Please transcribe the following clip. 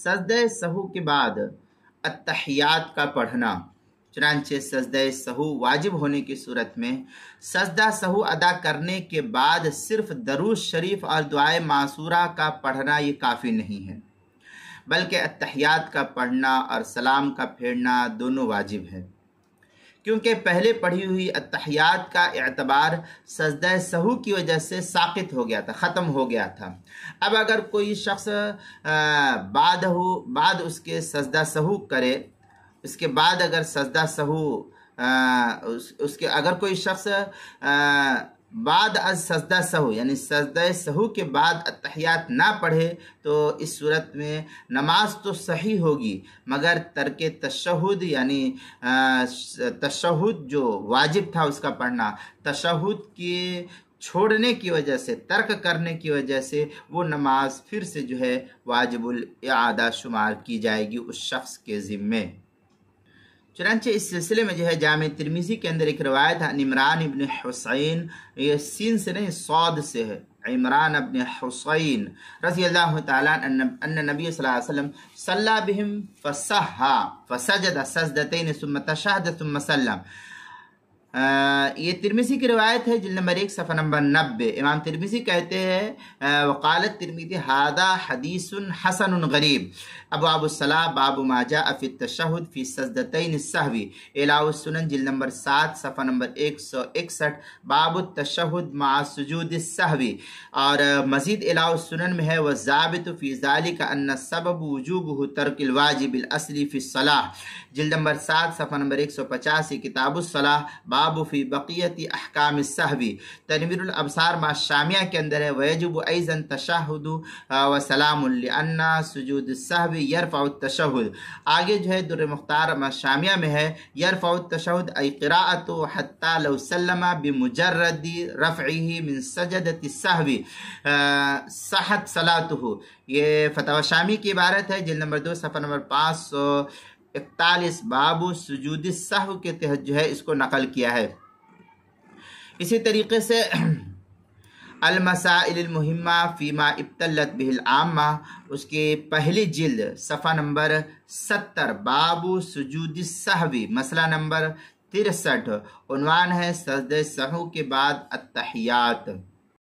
سجدہ سہو کے بعد التحیات کا پڑھنا، چنانچہ سجدہ سہو واجب ہونے کی صورت میں سجدہ سہو ادا کرنے کے بعد صرف درود شریف اور دعائے معصورہ کا پڑھنا یہ کافی نہیں ہے، بلکہ التحیات کا پڑھنا اور سلام کا پھیرنا دونوں واجب ہے، کیونکہ پہلے پڑھی ہوئی التحیات کا اعتبار سجدہ سہو کی وجہ سے ساقط ہو گیا تھا، ختم ہو گیا تھا۔ اب اگر کوئی شخص بعد اس کے سجدہ سہو کرے، اس کے بعد اگر سجدہ سہو اگر کوئی شخص بعد از سجدہ سہو یعنی سجدہ سہو کے بعد التحیات نہ پڑھے تو اس صورت میں نماز تو صحیح ہوگی، مگر ترک تشہد یعنی تشہد جو واجب تھا اس کا پڑھنا، تشہد کے چھوڑنے کی وجہ سے، ترک کرنے کی وجہ سے وہ نماز پھر سے جو ہے واجب الاعادہ شمار کی جائے گی اس شخص کے ذمے۔ چنانچہ اس سلسلے میں جو ہے جامع ترمذی کے اندر ایک روایت ہے، عمران ابن حسین، یہ سین سے نہیں صاد سے ہے، عمران ابن حسین رضی اللہ تعالیٰ ان نبی صلی اللہ علیہ وسلم صلی بہم فصحا فسجد سجدتین ثم تشہد ثم سلم۔ یہ ترمذی کی روایت ہے، جلد نمبر 1 صفحہ نمبر 90۔ امام ترمذی کہتے ہیں وقالت ترمذی ھذا حدیث حسن غریب، ابواب الصلاۃ باب ما جاء فی التشہد فی سجدتین السہو، اعلاء السنن جلد نمبر 7 صفحہ نمبر 161، باب التشہد مع سجود السہو۔ اور مزید اعلاء السنن میں ہے والضابط فی ذلک ان السبب وجوبہ ترک الواجب الاصلی فی الصلاۃ، جلد نمبر 7 صفحہ نمبر 185، کتاب الصلاۃ باب فی بقیت احکام السہو۔ تنویر الابصار مع شامیہ کے اندر ہے ویجب ایضا تشہد وسلام لان سجود السہو یرفع التشہد۔ آگے جو ہے در مختار مع شامیہ میں ہے یرفع التشہد ای قراءۃ حتی لو سلم بمجرد رفعہ من سجدۃ السہو صحت صلاتہ۔ یہ فتاوی شامی کی عبارت ہے، جلد نمبر 2 صفحہ نمبر 541، باب سجود السہو کے تحت جو ہے اس کو نقل کیا ہے۔ اسی طریقے سے المسائل المہمہ فیما ابتلت بہ العامہ، اس کی پہلی جلد صفحہ نمبر 70، باب سجود السہو، مسئلہ نمبر 63، عنوان ہے سجدہ سہو کے بعد التحیات۔